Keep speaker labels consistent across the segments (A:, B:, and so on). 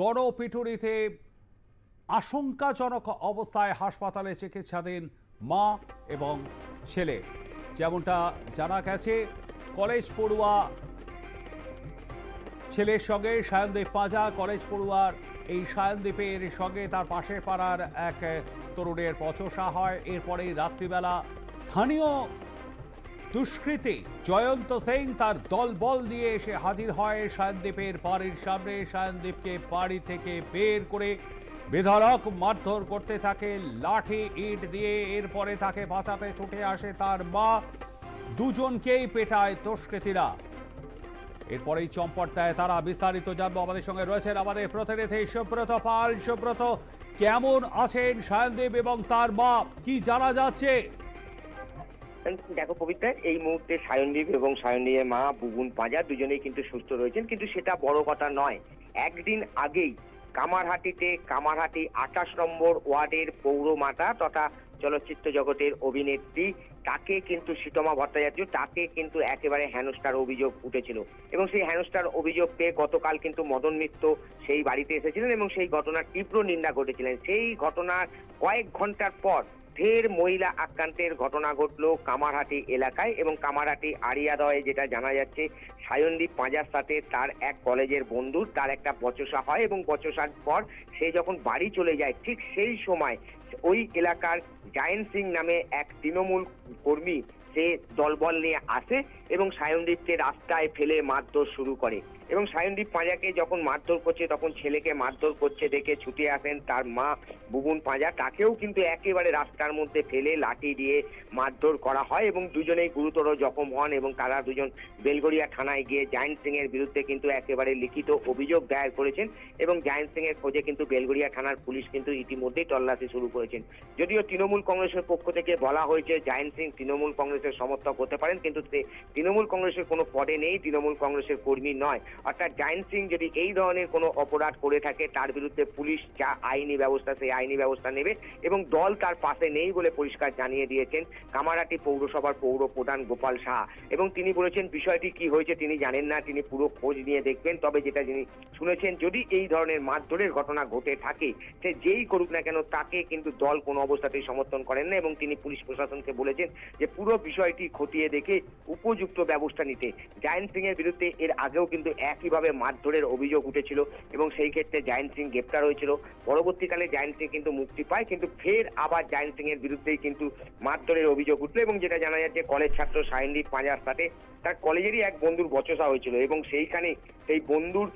A: গণপিটুনিতে আশঙ্কাজনক অবস্থায় হাসপাতালে চিকিৎসাধীন মা এবং ছেলে। যেমনটা জানা গেছে, কলেজ পড়ুয়া ছেলের সঙ্গে সায়নদীপ পাঁজা, কলেজ পড়ুয়ার এই সায়নদীপের সঙ্গে তার পাশের পাড়ার এক তরুণের বচসা হয়। এরপরেই রাত্রিবেলা স্থানীয় দুষ্কৃতী জয়ন্ত সিং তার দলবল নিয়ে এসে হাজির হয় সায়নদীপের বাড়ির সামনে। সায়নদীপকে বাড়ি থেকে বের করে বেধড়ক মারধর করতে থাকে লাঠি ইট দিয়ে। এরপরে তাকে বাঁচাতে ছুটে আসে তার মা, দুজনকেই পেটায় দুষ্কৃতীরা। এরপরেই চম্পট দেয় তারা। বিস্তারিত জানবো, আমাদের সঙ্গে রয়েছেন আমাদের প্রতিনিধি সুব্রত পাল। সুব্রত, কেমন আছেন সায়নদীপ এবং তার মা, কি জানা যাচ্ছে?
B: দেখো পবিত্রা, এই মুহূর্তে সায়নদীপ এবং সায়নদীপের মা বুবুন পাঁজা দুজনেই কিন্তু সুস্থ রয়েছেন, কিন্তু সেটা বড় কথা নয়। একদিন আগেই কামারহাটি 28 নম্বর ওয়ার্ডের পৌরমাতা তথা চলচ্চিত্র জগতের অভিনেত্রী, তাকে কিন্তু সীতমা ভট্টাচার্য, তাকে কিন্তু একেবারে হেনস্থার অভিযোগ উঠেছিল এবং সেই হেনস্থার অভিযোগ পেয়ে গতকাল কিন্তু মদন মিত্র সেই বাড়িতে এসেছিলেন এবং সেই ঘটনার তীব্র নিন্দা করেছিলেন। সেই ঘটনার কয়েক ঘন্টার পর ফের মহিলা আক্রান্তের ঘটনা ঘটলো কামারহাটি এলাকায় এবং কামারহাটি আড়িয়াদয়ে যেটা জানা যাচ্ছে, সায়নদীপ পাঁজার সাথে তার এক কলেজের বন্ধুর তার একটা বচসা হয় এবং বচসার পর সে যখন বাড়ি চলে যায়, ঠিক সেই সময় ওই এলাকার জায়েন্ট সিং নামে এক তৃণমূল কর্মী সে দলবল নিয়ে আসে এবং সায়নদীপকে রাস্তায় ফেলে মারধর শুরু করে এবং সায়নদীপ পাঁজাকে যখন মারধর করছে তখন ছেলেকে মারধর করছে দেখে ছুটে আসেন তার মা বুবুন পাঁজা। তাকেও কিন্তু একেবারে রাস্তার মধ্যে ফেলে লাঠি দিয়ে মারধর করা হয় এবং দুজনেই গুরুতর জখম হন এবং তারা দুজন বেলগড়িয়া থানায় গিয়ে জায়েন্ট সিং এর বিরুদ্ধে কিন্তু একেবারে লিখিত অভিযোগ দায়ের করেছেন এবং জায়েন্ট সিং এর খোঁজে কিন্তু বেলগড়িয়া থানার পুলিশ কিন্তু ইতিমধ্যেই তল্লাশি শুরু করেছেন। যদিও তৃণমূল কংগ্রেসের পক্ষ থেকে বলা হয়েছে জায়েন্ট সিং তৃণমূল কংগ্রেসের সমর্থক হতে পারেন, কিন্তু তৃণমূল কংগ্রেসের কোনো পদে নেই, তৃণমূল কংগ্রেসের কর্মী নয়। অর্থাৎ জায়েন্ট সিং যদি এই ধরনের কোনো অপরাধ করে থাকে তার বিরুদ্ধে পুলিশ যা আইনি ব্যবস্থা সেই আইনি ব্যবস্থা নেবে এবং দল তার পাশে নেই বলে পরিষ্কার জানিয়ে দিয়েছেন কামারহাটি পৌরসভার পৌর প্রধান গোপাল সাহা এবং তিনি বলেছেন বিষয়টি কি হয়েছে তিনি জানেন না, তিনি পুরো খোঁজ নিয়ে দেখবেন। তবে যেটা যিনি শুনেছেন, যদি এই ধরনের মারধরের ঘটনা ঘটে থাকে সে যেই করুক না কেন তাকে কিন্তু দল কোনো অবস্থাতেই সমর্থন করেন না এবং তিনি পুলিশ প্রশাসনকে বলেছেন যে পুরো বিষয়টি খতিয়ে দেখে উপযুক্ত ব্যবস্থা নিতে। জায়েন্ট সিং এর বিরুদ্ধে এর আগেও কিন্তু একইভাবে মারধরের অভিযোগ উঠেছিল এবং সেই ক্ষেত্রে জায়েন্ট সিং গ্রেপ্তার হয়েছিল। পরবর্তীকালে জায়েন্ট সিং কিন্তু মুক্তি পায়, কিন্তু ফের আবার জায়েন্ট সিং এর বিরুদ্ধেই কিন্তু মারধরের অভিযোগ উঠলো এবং যেটা জানা যাচ্ছে কলেজ ছাত্র সায়নদীপ পাঁজার সাথে তার কলেজেরই এক বন্ধুর বচসা হয়েছিল এবং সেইখানে সেই বন্ধুর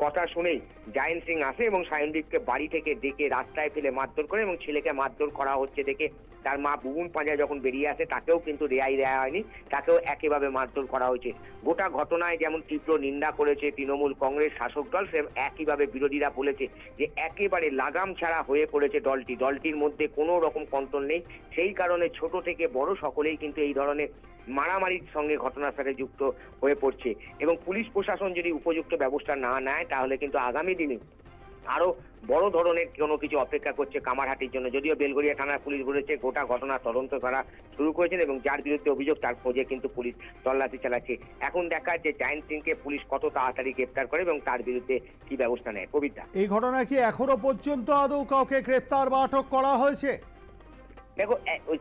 B: কথা শুনেই জায়েন্ট সিং আসে এবং সায়নদীপকে বাড়ি থেকে ডেকে রাস্তায় ফেলে মারধর করে এবং ছেলেকে মারধর করা হচ্ছে দেখে তার মা বুবুন পাঁজা যখন বেরিয়ে আসে তাকেও কিন্তু রেহাই দেওয়া হয়নি, তাকেও একইভাবে মারধর করা হয়েছে। গোটা ঘটনায় যেমন তীব্র নিন্দা করেছে তৃণমূল কংগ্রেস শাসক দল, সে একইভাবে বিরোধীরা বলেছে যে একেবারে লাগাম ছাড়া হয়ে পড়েছে দলটির মধ্যে কোনো রকম কন্ট্রোল নেই। সেই কারণে ছোট থেকে বড় সকলেই কিন্তু এই ধরনের মারামারির সঙ্গে ঘটনার সাথে যুক্ত হয়ে পড়ছে এবং পুলিশ প্রশাসন যদি উপযুক্ত ব্যবস্থা না নেয় তাহলে কিন্তু আগামী দিনে আরো বড় ধরনের কোনো কিছু অপেক্ষা করছে কামারহাটির জন্য। যদিও বেলগড়িয়া থানার পুলিশ বলেছে গোটা ঘটনা তদন্ত করা শুরু করেছেন এবং যার বিরুদ্ধে অভিযোগ তার খোঁজে কিন্তু পুলিশ তল্লাশি চালাচ্ছে। এখন দেখার যে জায়েন্ট সিংকে পুলিশ কত তাড়াতাড়ি গ্রেপ্তার করে এবং তার বিরুদ্ধে কি ব্যবস্থা নেয়। পবিত্রা,
A: এই ঘটনা কি এখনো পর্যন্ত আদৌ কাউকে গ্রেপ্তার বা আটক করা হয়েছে?
B: দেখো,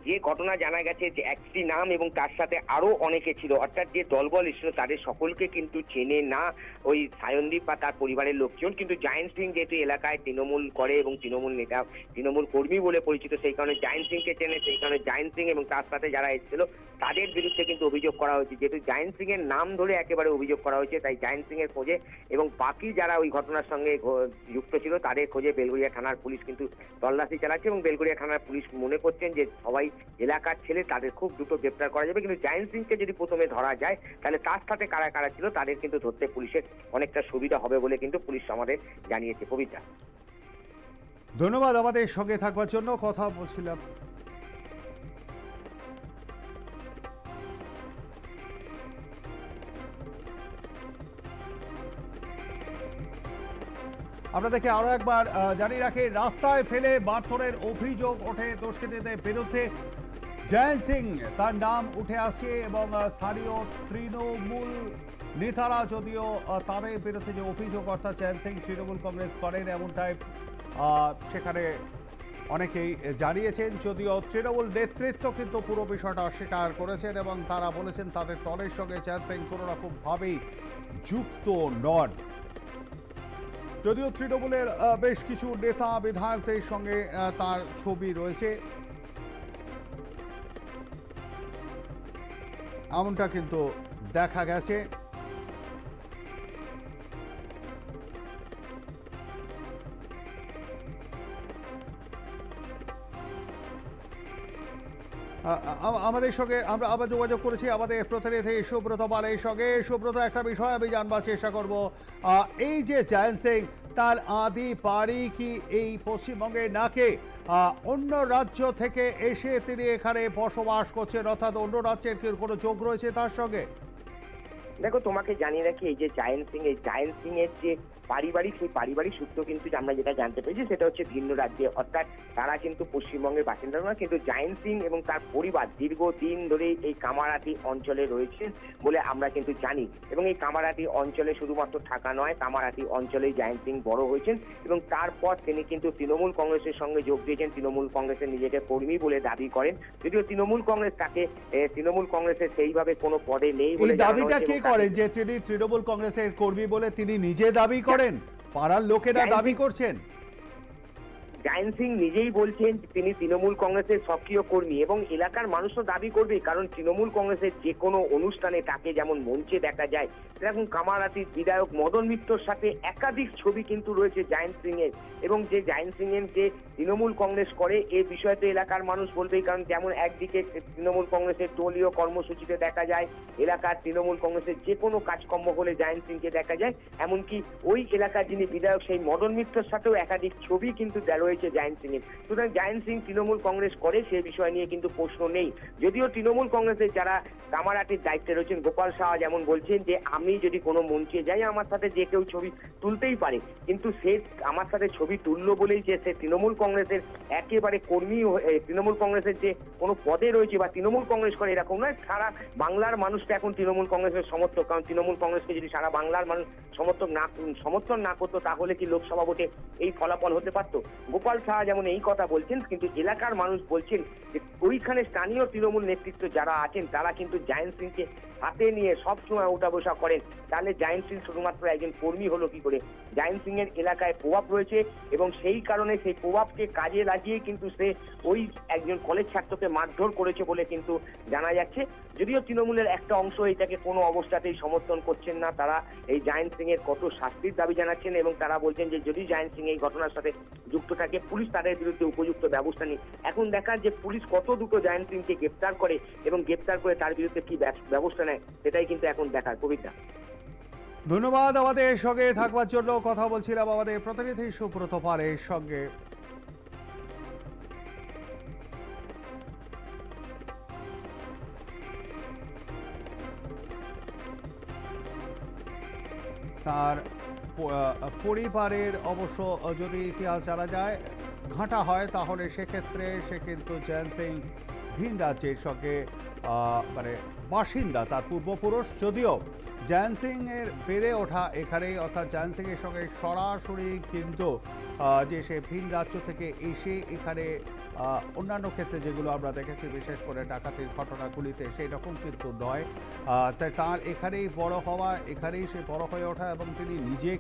B: যে ঘটনা জানা গেছে যে একটি নাম এবং তার সাথে আরো অনেকে ছিল, অর্থাৎ যে দলবল এসেছিল তাদের সকলকে কিন্তু চেনে না ওই সায়নদীপ বা তার পরিবারের লোকজন, কিন্তু জায়েন্ট সিং যেহেতু এলাকায় তৃণমূল করে এবং তৃণমূল নেতা তৃণমূল কর্মী বলে পরিচিত, সেই কারণে জায়েন্ট সিংকে চেনে, সেই কারণে জায়েন্ট সিং এবং তার সাথে যারা এসেছিল তাদের বিরুদ্ধে কিন্তু অভিযোগ করা হয়েছে। যেহেতু জায়েন্ট সিং এর নাম ধরে একেবারে অভিযোগ করা হয়েছে তাই জায়েন্ট সিং এর খোঁজে এবং বাকি যারা ওই ঘটনার সঙ্গে যুক্ত ছিল তাদের খোঁজে বেলগড়িয়া থানার পুলিশ কিন্তু তল্লাশি চালাচ্ছে এবং বেলগড়িয়া থানার পুলিশ মনে করছেন যে সবাই এলাকার ছেলে, তাদের খুব দ্রুত গ্রেপ্তার করা যাবে। কিন্তু জায়েন্ট সিংকে যদি প্রথমে ধরা যায় তাহলে তার সাথে কারা কারা ছিল তাদের কিন্তু ধরতে পুলিশের অনেকটা সুবিধা হবে বলে কিন্তু পুলিশ আমাদের জানিয়েছে। পবিত্রা,
A: ধন্যবাদ আমাদের সঙ্গে থাকবার জন্য। কথা বলছিলাম আপনাদেরকে আরো একবার জানিয়ে রাখি, রাস্তায় ফেলে মারধরের অভিযোগ ওঠে দুষ্কৃতীদের বিরুদ্ধে। জায়েন্ট সিং তার নাম উঠে আসে এবং স্থানীয় তৃণমূল নেতারা যদিও তাদের বিরুদ্ধে যে অভিযোগ অর্থাৎ চ্যান সিং তৃণমূল কংগ্রেস করেন এমনটাই সেখানে অনেকেই জানিয়েছেন, যদিও তৃণমূল নেতৃত্ব কিন্তু পুরো বিষয়টা অস্বীকার করেছেন এবং তারা বলেছেন তাদের দলের সঙ্গে চ্যান সিং কোনো রকমভাবেই যুক্ত নন। যদিও তৃণমূলের বেশ কিছু নেতা বিধায়কদের সঙ্গে তার ছবি রয়েছে, এমনটা কিন্তু দেখা গেছে। আমাদের সঙ্গে আমরা আবার যোগাযোগ করেছি আমাদের প্রতিনিধি সুব্রত পালের সঙ্গে। সুব্রত, একটা বিষয় আমি জানবার চেষ্টা করব, এই যে চ্যান সিং তার আদি বাড়ি কি এই পশ্চিমবঙ্গে নাকি অন্য রাজ্য থেকে এসে তিনি এখানে বসবাস করছেন, অর্থাৎ অন্য রাজ্যের কি কোনো যোগ রয়েছে তার সঙ্গে?
B: দেখো, তোমাকে জানিয়ে রাখি, এই যে জায়েন্ট সিং, এই জায়েন্ট সিং এর যে পারিবারিক, সেই পারিবারিক সূত্র কিন্তু আমরা যেটা জানতে পেরেছি সেটা হচ্ছে ভিন্ন রাজ্যে, অর্থাৎ তারা কিন্তু পশ্চিমবঙ্গের বাসিন্দা নয়। কিন্তু জায়েন্ট সিং এবং তার পরিবার দীর্ঘদিন ধরে এই কামারহাটি অঞ্চলে রয়েছে বলে আমরা কিন্তু জানি। এবং এই কামারহাটি অঞ্চলে শুধুমাত্র থাকা নয়, কামারহাটি অঞ্চলেই জায়েন্ট সিং বড় হয়েছেন এবং তারপর তিনি কিন্তু তৃণমূল কংগ্রেসের সঙ্গে যোগ দিয়েছেন। তৃণমূল কংগ্রেসের নিজেকে কর্মী বলে দাবি করেন, যদিও তৃণমূল কংগ্রেস তাকে তৃণমূল কংগ্রেসের সেইভাবে কোনো পদে নেই বলে
A: দাবিটা কে করেন যে তিনি তৃণমূল কংগ্রেসের কর্মী বলে তিনি নিজে দাবি করেন, পাড়ার লোকেরা দাবি করছেন?
B: জায়েন্ট সিং নিজেই বলছেন তিনি তৃণমূল কংগ্রেসের সক্রিয় কর্মী এবং এলাকার মানুষও দাবি করবে, কারণ তৃণমূল কংগ্রেসের যে কোনো অনুষ্ঠানে তাকে যেমন মঞ্চে দেখা যায়, সেরকম কামারহাটির বিধায়ক মদন মিত্রর সাথে একাধিক ছবি কিন্তু রয়েছে জায়েন্ট সিং এর। এবং যে জায়েন্ট সিং এর যে তৃণমূল কংগ্রেস করে এই বিষয়তে এলাকার মানুষ বলবেই, কারণ যেমন একদিকে তৃণমূল কংগ্রেসের দলীয় কর্মসূচিতে দেখা যায়, এলাকার তৃণমূল কংগ্রেসের যে কোনো কাজকর্ম হলে জায়েন্ট সিংকে দেখা যায়, এমনকি ওই এলাকার যিনি বিধায়ক সেই মদন মিত্রর সাথেও একাধিক ছবি কিন্তু রয়েছে জায়েন্ট সিং এর। সুতরাং জায়েন্ট সিং তৃণমূল কংগ্রেস করে সে বিষয় নিয়ে কিন্তু প্রশ্ন নেই। যদিও তৃণমূল কংগ্রেসের যারা কামারহাটির দায়িত্বে রয়েছেন, গোপাল সাহা যেমন বলছেন যে আমি যদি কোনো মঞ্চে যাই আমার সাথে যে কেউ ছবি তুলতেই পারে, কিন্তু সে আমার সাথে ছবি তুললো বলেই যে সে তৃণমূল কংগ্রেসের একেবারে কর্মী, তৃণমূল কংগ্রেসের যে কোনো পদে রয়েছে বা তৃণমূল কংগ্রেস করে এরকম নয়। সারা বাংলার মানুষটা এখন তৃণমূল কংগ্রেসের সমর্থক, কারণ তৃণমূল কংগ্রেসকে যদি সারা বাংলার মানুষ সমর্থন না করতো তাহলে কি লোকসভা ভোটে এই ফলাফল হতে পারতো? গোপাল সাহা যেমন এই কথা বলছেন, কিন্তু এলাকার মানুষ বলছেন যে ওইখানে স্থানীয় তৃণমূল নেতৃত্ব যারা আছেন তারা কিন্তু জায়েন্ট সিংকে হাতে নিয়ে সবসময় ওঠা বসা করেন। তাহলে জায়েন্ট সিং শুধুমাত্র একজন কর্মী হলো কি করে? জায়েন্ট সিং এর এলাকায় প্রভাব রয়েছে এবং সেই কারণে সেই প্রভাবকে কাজে লাগিয়ে কিন্তু সে ওই একজন কলেজ ছাত্রকে মারধর করেছে বলে কিন্তু জানা যাচ্ছে। যদিও তৃণমূলের একটা অংশ এটাকে কোনো অবস্থাতেই সমর্থন করছেন না, তারা এই জায়েন্ট সিং এর কত শাস্তির দাবি জানাচ্ছেন এবং তারা বলছেন যে যদি জায়েন্ট সিং এই ঘটনার সাথে যুক্ত থাকে পুলিশ তাদের বিরুদ্ধে উপযুক্ত ব্যবস্থা নিই। এখন দেখার যে পুলিশ কত দ্রুত জায়েন্ট সিংকে গ্রেপ্তার করে এবং গ্রেপ্তার করে তার বিরুদ্ধে কি ব্যবস্থা নেয় সেটাই কিন্তু এখন দেখার। কবিতা,
A: ধন্যবাদ আমাদের সঙ্গে থাকবার জন্য। কথা বলছিলাম আমাদের প্রতিনিধি সুব্রত পালের সঙ্গে। তার পরিবারের অবশ্য যদি ইতিহাস জানা যায়, ঘাঁটা হয়, তাহলে সেক্ষেত্রে সে কিন্তু চ্যান সিং ভিন রাজ্যের সঙ্গে মানে বাসিন্দা, তার পূর্বপুরুষ। যদিও চ্যান সিং এর বেড়ে ওঠা এখানেই, অর্থাৎ চ্যান সিং এর সঙ্গে সরাসরি কিন্তু যে সে ভিন রাজ্য থেকে এসে এখানে অন্যান্য ক্ষেত্রে যেগুলো আমরা দেখেছি বিশেষ করে ডাকাতির ঘটনাগুলিতে সেই রকম কিন্তু নয়। তাই তার এখানেই বড় হওয়া, এখানেই সে বড় হয়ে ওঠা এবং তিনি নিজে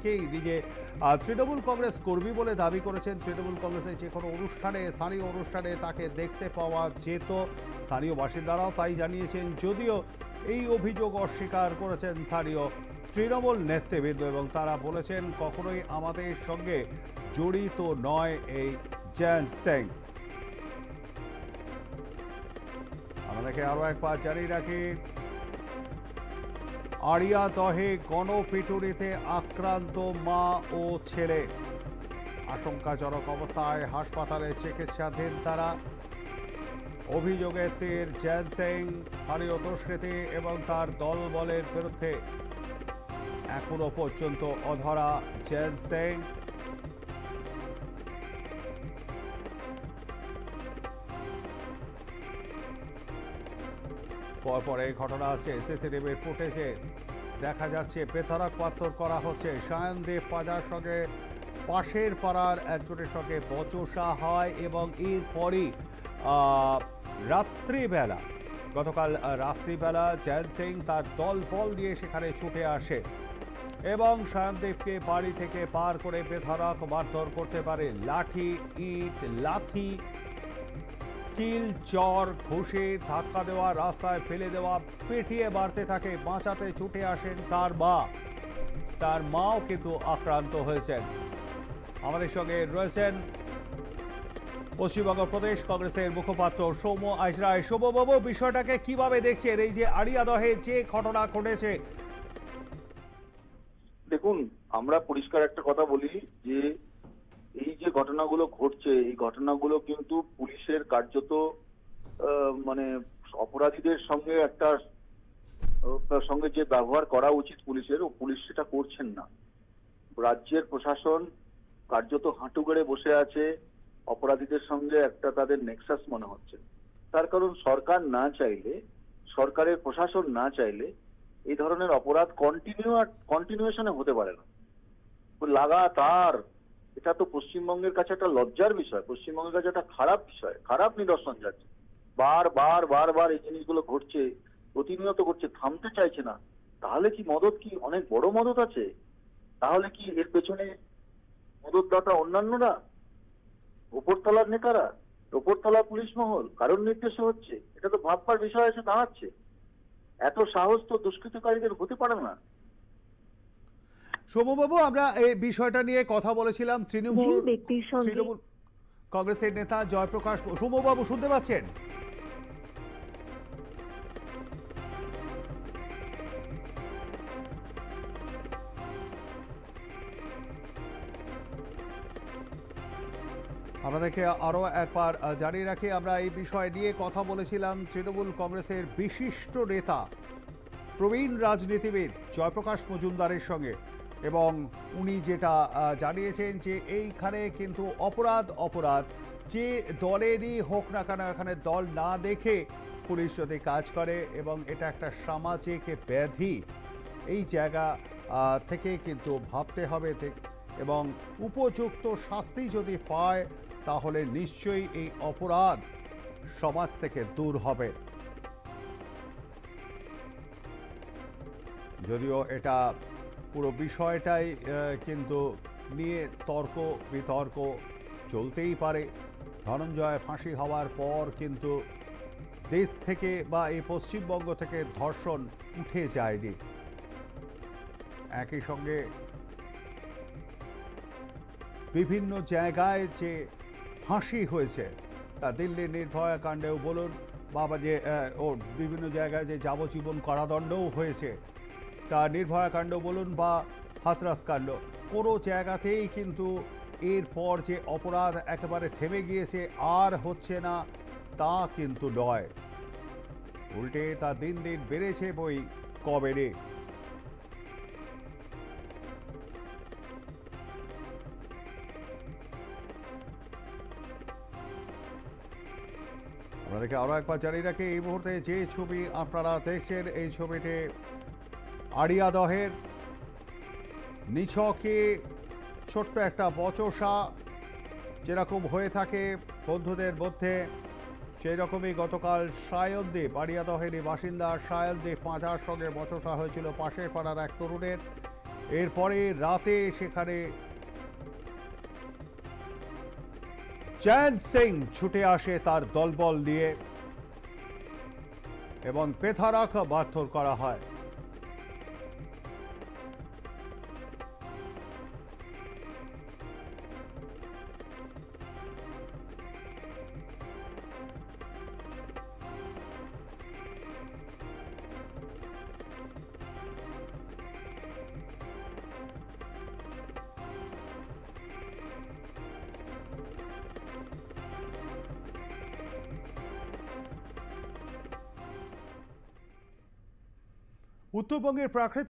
A: তৃণমূল কংগ্রেস কর্মী বলে দাবি করেছেন। তৃণমূল কংগ্রেসের যে কোনো অনুষ্ঠানে, স্থানীয় অনুষ্ঠানে তাকে দেখতে পাওয়া যেত, স্থানীয় বাসিন্দারাও তাই জানিয়েছেন। যদিও এই অভিযোগ অস্বীকার করেছেন স্থানীয় তৃণমূল নেতৃবৃন্দ এবং তারা বলেছেন কখনোই আমাদের সঙ্গে জড়িত নয় এই চ্যান সিং। আমাদেরকে আরো একবার জানিয়ে রাখি, আড়িয়াদহে গণপিটুনিতে আক্রান্ত মা ও ছেলে, আশঙ্কাজনক অবস্থায় হাসপাতালে চিকিৎসাধীন তারা। অভিযোগের তীর চ্যান সিং, স্থানীয় দুষ্কৃতী এবং তার দলবলের বিরুদ্ধে। এখনো পর্যন্ত অধরা চ্যান সিং। পরপর এই ঘটনা আসছে সিসিটিভির ফুটেজে। দেখা যাচ্ছে বেধড়ক মারধর করা হচ্ছে। সায়নদীপ পাজার সঙ্গে পাশের পাড়ার একজনের সঙ্গে বচসা হয় এবং এরপরই রাত্রিবেলা গতকাল রাত্রিবেলা জয়ন্ত সিং তার দলবল নিয়ে সেখানে ছুটে আসে এবং সায়নদীপকে বাড়ি থেকে পার করে বেধড়ক মারধর করতে পারে। লাঠি, ইট, লাথি, কিল, চর, ঘুষে, ধাক্কা দেওয়া, রাস্তায় ফেলে দেওয়া, পেটিয়ে বাড়তে থাকে। বাঁচাতে ছুটে আসেন তার মা। তার মাও কিন্তু আক্রান্ত হয়েছেন। আমাদের সঙ্গে রয়েছেন পশ্চিমবঙ্গ প্রদেশ কংগ্রেসের মুখপাত্র সৌম্য আইচরায়। সৌম্যবাবু, বিষয়টাকে কিভাবে দেখছেন? এই যে আড়িয়াদহে যে ঘটনা ঘটেছে।
C: দেখুন, আমরা পরিষ্কার একটা কথা বলি যে এই যে ঘটনাগুলো ঘটছে, এই ঘটনাগুলো কিন্তু পুলিশের কার্যত মানে অপরাধীদের সঙ্গে সঙ্গে যে ব্যবহার করা উচিত পুলিশের, ও পুলিশ সেটা করছেন না। রাজ্যের প্রশাসন কার্যত হাঁটু গেড়ে বসে আছে অপরাধীদের সঙ্গে, একটা তাদের নেক্সাস মনে হচ্ছে। তার কারণ সরকার না চাইলে, সরকারের প্রশাসন না চাইলে এই ধরনের অপরাধ কন্টিনিউশনে হতে পারে না। লাগাতার, এটা তো পশ্চিমবঙ্গের কাছে একটা লজ্জার বিষয়, পশ্চিমবঙ্গের কাছে একটা খারাপ বিষয়, খারাপ নিদর্শন যাচ্ছে। বারবার এই জিনিসগুলো ঘটছে, প্রতিনিয়ত ঘটছে, থামতে চাইছে না। তাহলে কি মদত কি অনেক বড় মদত আছে? তাহলে কি এর পেছনে মদতদাতা অন্যান্যরা, উপরতলার নেতারা, উপরতলার পুলিশ মহল, কারণ নির্দেশে হচ্ছে? এটা তো ভাববার বিষয় এসে দাঁড়াচ্ছে। এত সাহস তো দুষ্কৃতকারীদের হতে পারে না।
A: সৌম্যবাবু, আমরা এই বিষয়টা নিয়ে কথা বলেছিলাম তৃণমূল কংগ্রেসের নেতা জয়প্রকাশ। সৌম্যবাবু, শুনতে পাচ্ছেন? আপনাদেরকে আরও একবার জানিয়ে রাখি, আমরা এই বিষয় নিয়ে কথা বলেছিলাম তৃণমূল কংগ্রেসের বিশিষ্ট নেতা প্রবীণ রাজনীতিবিদ জয়প্রকাশ মজুমদারের সঙ্গে, এবং উনি যেটা জানিয়েছেন যে এইখানে কিন্তু অপরাধ যে দলেরই হোক না কেন, এখানে দল না দেখে পুলিশ যদি কাজ করে, এবং এটা একটা সামাজিক ব্যাধি, এই জায়গা থেকে কিন্তু ভাবতে হবে এবং উপযুক্ত শাস্তি যদি পায় তাহলে নিশ্চয়ই এই অপরাধ সমাজ থেকে দূর হবে। যদিও এটা পুরো বিষয়টাই কিন্তু নিয়ে তর্ক বিতর্ক চলতেই পারে। ধনঞ্জয় ফাঁসি হওয়ার পর কিন্তু দেশ থেকে বা এই পশ্চিমবঙ্গ থেকে ধর্ষণ উঠে যায়নি। একই সঙ্গে বিভিন্ন জায়গায় যে ফাঁসি হয়েছে, তা দিল্লির নির্ভয়া কাণ্ডেও বলুন, বাবা যে বিভিন্ন জায়গায় যে যাবজ্জীবন কারাদণ্ডও হয়েছে, তা নির্ভয়া কাণ্ড বলুন বা হাথরাস কাণ্ড, কোনো জায়গাতেই কিন্তু এরপর যে অপরাধ একেবারে থেমে গিয়েছে আর হচ্ছে না তা কিন্তু নয়, উল্টে তা দিন দিন বেড়েছে বই কবে রে। আপনাদেরকে আরও একবার জানিয়ে রাখি, এই মুহূর্তে যে ছবি আপনারা দেখছেন, এই ছবিতে আড়িয়াদহের নিছকে ছোট্ট একটা বচসা যেরকম হয়ে থাকে বন্ধুদের মধ্যে, সেই রকমই গতকাল সায়নদীপ, আড়িয়াদহেরই বাসিন্দা সায়নদীপ পাঁজার সঙ্গে বচসা হয়েছিল পাশের পাড়ার এক তরুণের। এরপরে রাতে সেখানে জয়ন্ত সিং ছুটে আসে তার দলবল নিয়ে এবং বেধড়ক মারধর করা হয়। উত্তরবঙ্গের প্রাকৃতিক